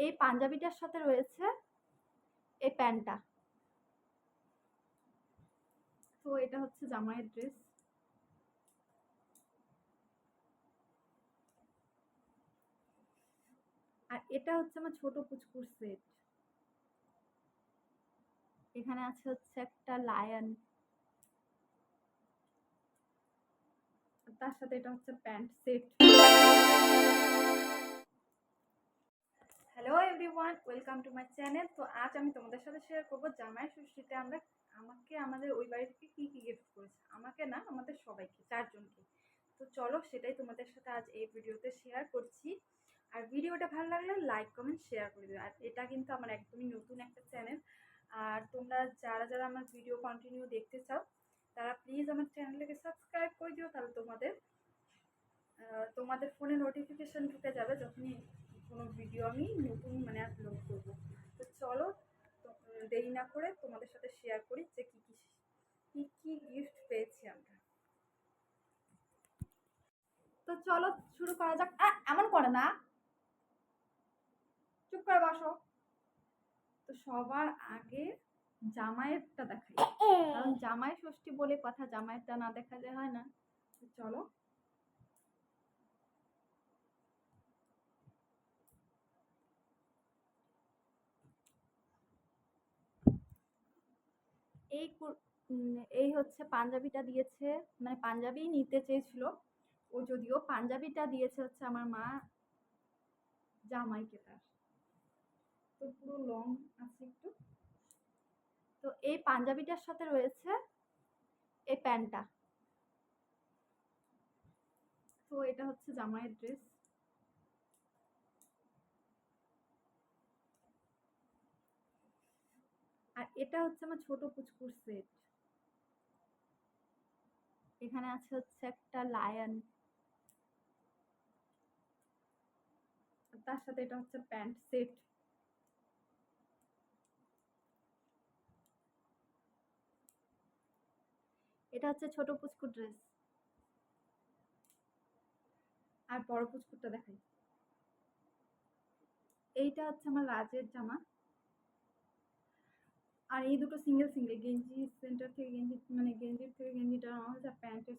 এই পাঞ্জাবিটার সাথে রয়েছে এই প্যান্টটা। তো এটা হচ্ছে জামাইয়ের ড্রেস। আর এটা হচ্ছে আমার ছোট পুচকুর সেট। এখানে আছে হচ্ছে একটা লায়ন, তার সাথে এটা হচ্ছে pant set. Hello everyone, welcome to my channel. তো আজ আমি তোমাদের সাথে শেয়ার করবো জামাইয়ের ষষ্ঠীতে আমাকে আমাদের ওই বাড়ি থেকে কী কী গিফট করেছে। আমাকে না, আমাদের সবাইকে, 4 জনকে। তো চলো সেটাই তোমাদের সাথে আজ এই ভিডিওতে শেয়ার করছি। আর ভিডিওটা ভালো লাগলে লাইক কমেন্ট শেয়ার করে দেবে। আর এটা কিন্তু আমার একদমই নতুন একটা চ্যানেল। আর তোমরা যারা যারা আমার ভিডিও কন্টিনিউ দেখতে চাও তারা প্লিজ আমার চ্যানেলটাকে সাবস্ক্রাইব করে দিও, তাহলে তোমাদের ফোনে নোটিফিকেশান ঢুকে যাবে যখনই কোনো ভিডিও আমি নতুন আপলোড করবো। তো চলো দেরি না করে তোমাদের সাথে শেয়ার করি যে কী কী গিফট পেয়েছি আমরা। তো চলো শুরু করা যাক। এমন করে না, চুপ করে বসো। তো সবার আগে জামাইয়েরটা দেখাই, কারণ জামাই ষষ্ঠী বলে কথা, জামাইয়েরটা না দেখালে হয় না। তো চলো। এই হচ্ছে পাঞ্জাবিটা দিয়েছে, পাঞ্জাবি নিতে চেয়েছিল ও, যদিও পাঞ্জাবিটা দিয়েছে হচ্ছে আমার মা জামাইকে তার। তো পুরো লং আছে একটু। তো এই পাঞ্জাবিটার সাথে রয়েছে এই প্যান্টটা। তো এটা হচ্ছে জামাইয়ের ড্রেস। আর এটা হচ্ছে আমার ছোট পুচকুর সেট। এখানে আছে হচ্ছে একটা লায়ন, তার সাথে এটা হচ্ছে প্যান্ট সেট। এটা হচ্ছে ছোট পুচকুর ড্রেস। আর বড় পুচকুরটা দেখাই। এইটা হচ্ছে আমার রাজের জামা। আর এই দুটো সিঙ্গেল সিঙ্গেল গেঞ্জি, সেন্টার থেকে গেঞ্জি, গেঞ্জির থেকে গেঞ্জিটা নেওয়া হয়েছে। আর প্যান্টের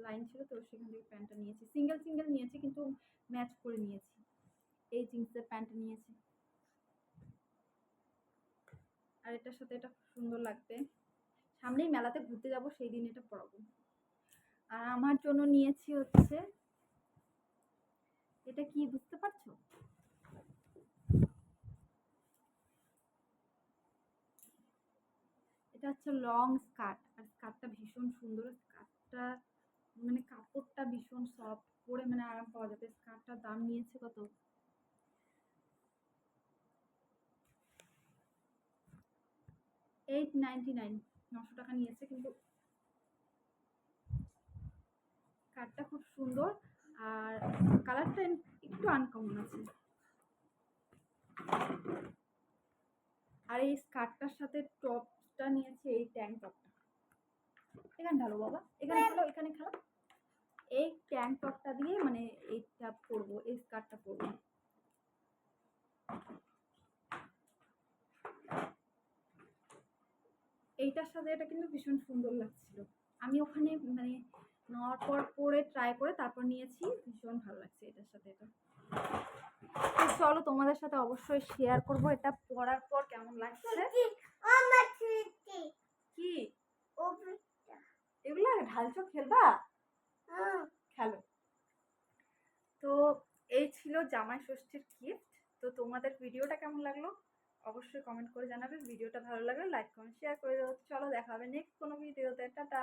লাইন ছিল তো সেখান থেকে প্যান্টটা নিয়েছি, সিঙ্গেল সিঙ্গেল নিয়েছি কিন্তু ম্যাচ করে নিয়েছি। এই জিন্সের প্যান্টটা নিয়েছি। আর এটার সাথে এটা খুব সুন্দর লাগবে, সামনেই মেলাতে ঘুরতে যাব সেই দিন এটা পরাবো। আর আমার জন্য নিয়েছি হচ্ছে এটা, কি বুঝতে পারছো? এটা হচ্ছে লং স্কার্ট। আর স্কার্টটা ভীষণ সুন্দর। স্কার্টটা কাপড়টা ভীষণ সফট, পরে আরাম পাওয়া যাবে। স্কার্টটার দাম নিয়েছে কত, 899, 900 টাকা নিয়েছে। কিন্তু স্কার্টটা খুব সুন্দর আর কালারটা একটু আনকমন আছে। আর এই স্কার্টটার সাথে টপটা নিয়েছে, এই ট্যাঙ্ক টপটা। এখানে ঢালো বাবা, এখানে খেলো, এখানে খেলো। এই ট্যাঙ্ক টপটা দিয়ে এইটা পরবো, এই স্কার্টটা পরবো। এইটার সাথে এটা কিন্তু ভীষণ সুন্দর লাগছিল। আমি ওখানে নেওয়ার পর পরে ট্রাই করে তারপর নিয়েছি, ভীষণ ভালো লাগছে এটার সাথে এটা। তো চলো তোমাদের সাথে অবশ্যই শেয়ার করব এটা পরার পর কেমন লাগছে। কি এগুলো ঢালছো, খেলবা? খেলো। তো এই ছিল জামাই ষষ্ঠীর গিফট। তো তোমাদের ভিডিওটা কেমন লাগলো অবশ্যই কমেন্ট করে জানাবে। ভিডিওটা ভালো লাগলে লাইক কমেন্ট শেয়ার করে দেবো। চলো দেখা হবে নেক্সট কোনো ভিডিওতে। টাটা।